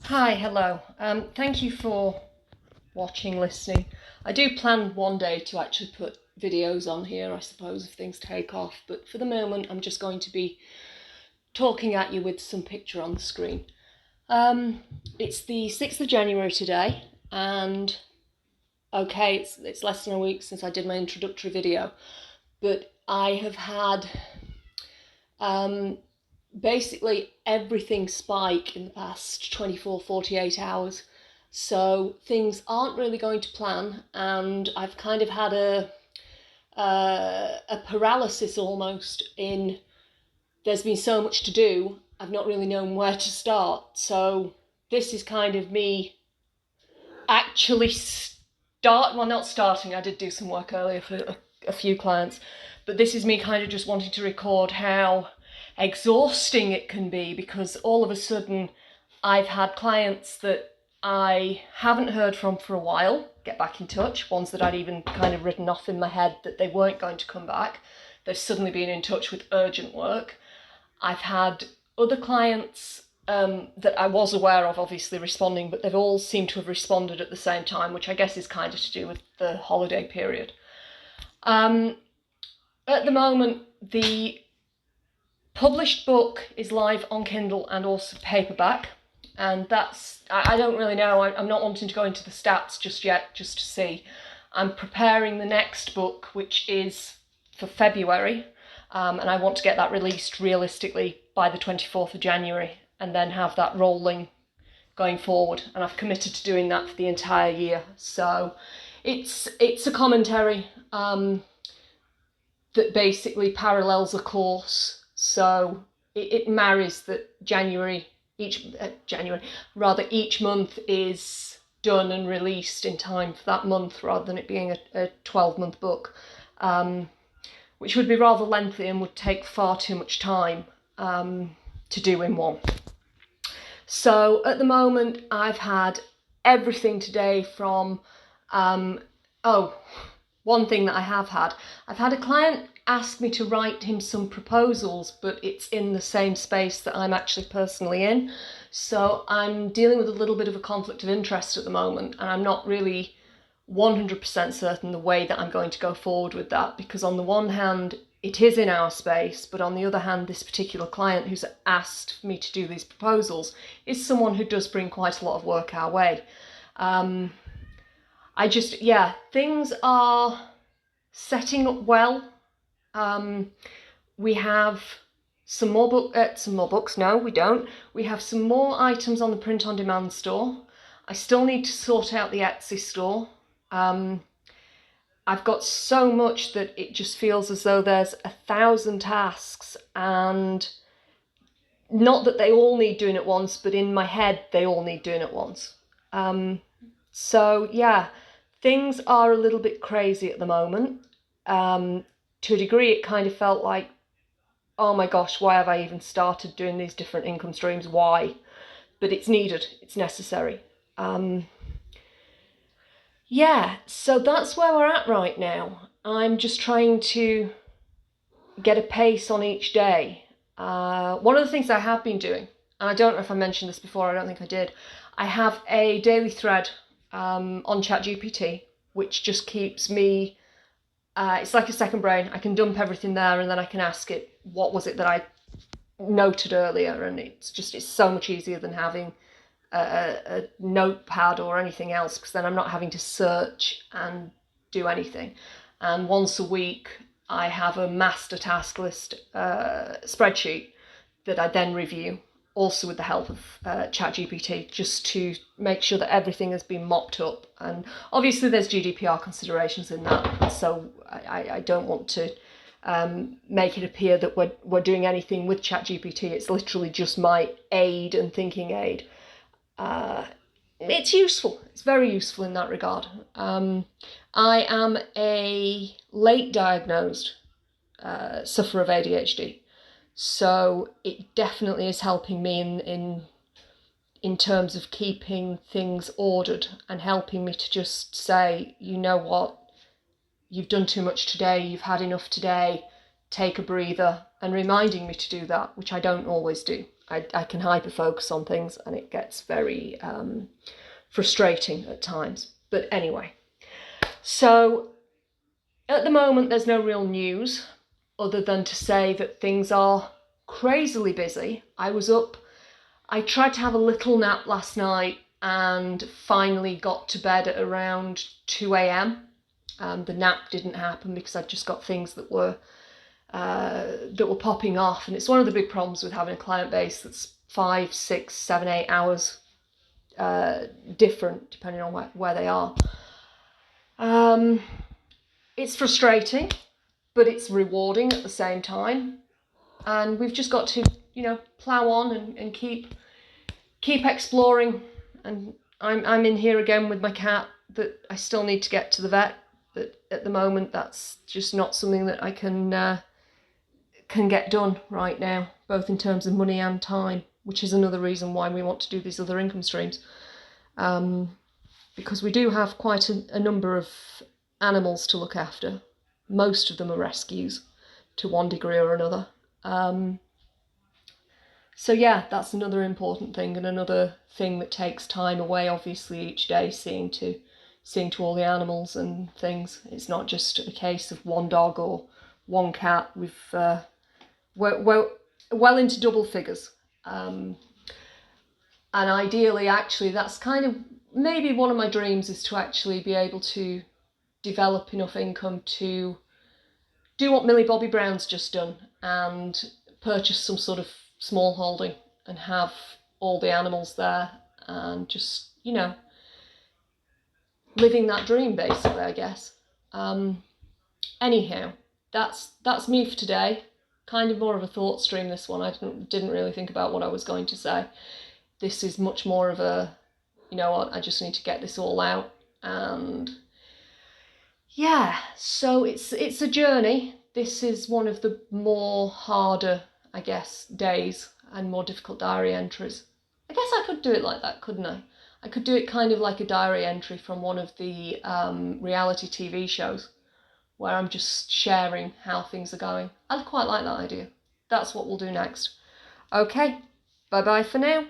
Hi, hello. Thank you for watching, listening. I do plan one day to actually put videos on here, I suppose, if things take off, but for the moment I'm just going to be talking at you with some picture on the screen. It's the 6th of January today, and okay, it's less than a week since I did my introductory video, but I have had basically everything spike in the past 24, 48 hours. So things aren't really going to plan, and I've kind of had a paralysis almost in there's been so much to do, I've not really known where to start. So this is kind of me actually not starting, I did do some work earlier for a few clients, but this is me kind of just wanting to record how exhausting it can be, because all of a sudden I've had clients that I haven't heard from for a while get back in touch, ones that I'd even kind of written off in my head that they weren't going to come back. They've suddenly been in touch with urgent work. I've had other clients that I was aware of obviously responding, but they've all seemed to have responded at the same time, which I guess is kind of to do with the holiday period. At the moment, the published book is live on Kindle and also paperback, and that's, I don't really know, I'm not wanting to go into the stats just yet, just to see. I'm preparing the next book, which is for February, and I want to get that released realistically by the 24th of January, and then have that rolling going forward, and I've committed to doing that for the entire year. So it's a commentary that basically parallels a course, so it marries that each month is done and released in time for that month, rather than it being a 12-month book, which would be rather lengthy and would take far too much time to do in one. So at the moment I've had everything today from, one thing that I've had a client ask me to write him some proposals, but it's in the same space that I'm actually personally in. So I'm dealing with a little bit of a conflict of interest at the moment, and I'm not really 100% certain the way that I'm going to go forward with that, because on the one hand, it is in our space, but on the other hand, this particular client who's asked me to do these proposals is someone who does bring quite a lot of work our way. Things are setting up well. We have some more books. No, we don't. We have some more items on the print-on-demand store. I still need to sort out the Etsy store. I've got so much that it just feels as though there's 1,000 tasks, and not that they all need doing at once, but in my head they all need doing at once. So yeah, things are a little bit crazy at the moment. To a degree, it kind of felt like, oh my gosh, why have I even started doing these different income streams? Why? But it's needed, it's necessary. So that's where we're at right now. I'm just trying to get a pace on each day. One of the things I have been doing, and I don't know if I mentioned this before, I don't think I did, I have a daily thread on ChatGPT, which just keeps me, it's like a second brain. I can dump everything there, and then I can ask it, what was it that I noted earlier? And it's so much easier than having a notepad or anything else, because then I'm not having to search and do anything. And once a week I have a master task list spreadsheet that I then review, also with the help of ChatGPT, just to make sure that everything has been mopped up. And obviously there's GDPR considerations in that, so I don't want to make it appear that we're doing anything with ChatGPT. It's literally just my aid and thinking aid. It's useful. It's very useful in that regard. I am a late diagnosed sufferer of ADHD, so it definitely is helping me in terms of keeping things ordered and helping me to just say, you know what, you've done too much today, you've had enough today, take a breather, and reminding me to do that, which I don't always do. I can hyper focus on things, and it gets very frustrating at times. But anyway, so at the moment there's no real news other than to say that things are crazily busy. I tried to have a little nap last night and finally got to bed at around 2 a.m. The nap didn't happen because I'd just got things that were popping off, and it's one of the big problems with having a client base that's 5, 6, 7, 8 hours different depending on where they are. It's frustrating, but it's rewarding at the same time, and we've just got to plow on and keep exploring. And I'm in here again with my cat that I still need to get to the vet, but at the moment that's just not something that I can get done right now, both in terms of money and time, which is another reason why we want to do these other income streams, because we do have quite a number of animals to look after. Most of them are rescues to one degree or another. So yeah, that's another important thing, and another thing that takes time away, obviously, each day, seeing to all the animals and things. It's not just a case of one dog or one cat. We're well into double figures. And ideally, actually, that's kind of maybe one of my dreams, is to actually be able to develop enough income to do what Millie Bobby Brown's just done and purchase some sort of small holding and have all the animals there and just, living that dream, basically, I guess. Anyhow, that's me for today. Kind of more of a thought stream, this one. I didn't really think about what I was going to say. This is much more of a, you know what, I just need to get this all out. And yeah, so it's a journey. This is one of the more harder, I guess, days and more difficult diary entries. I guess I could do it like that, couldn't I? I could do it kind of like a diary entry from one of the reality TV shows, where I'm just sharing how things are going. I quite like that idea. That's what we'll do next. Okay, bye bye for now.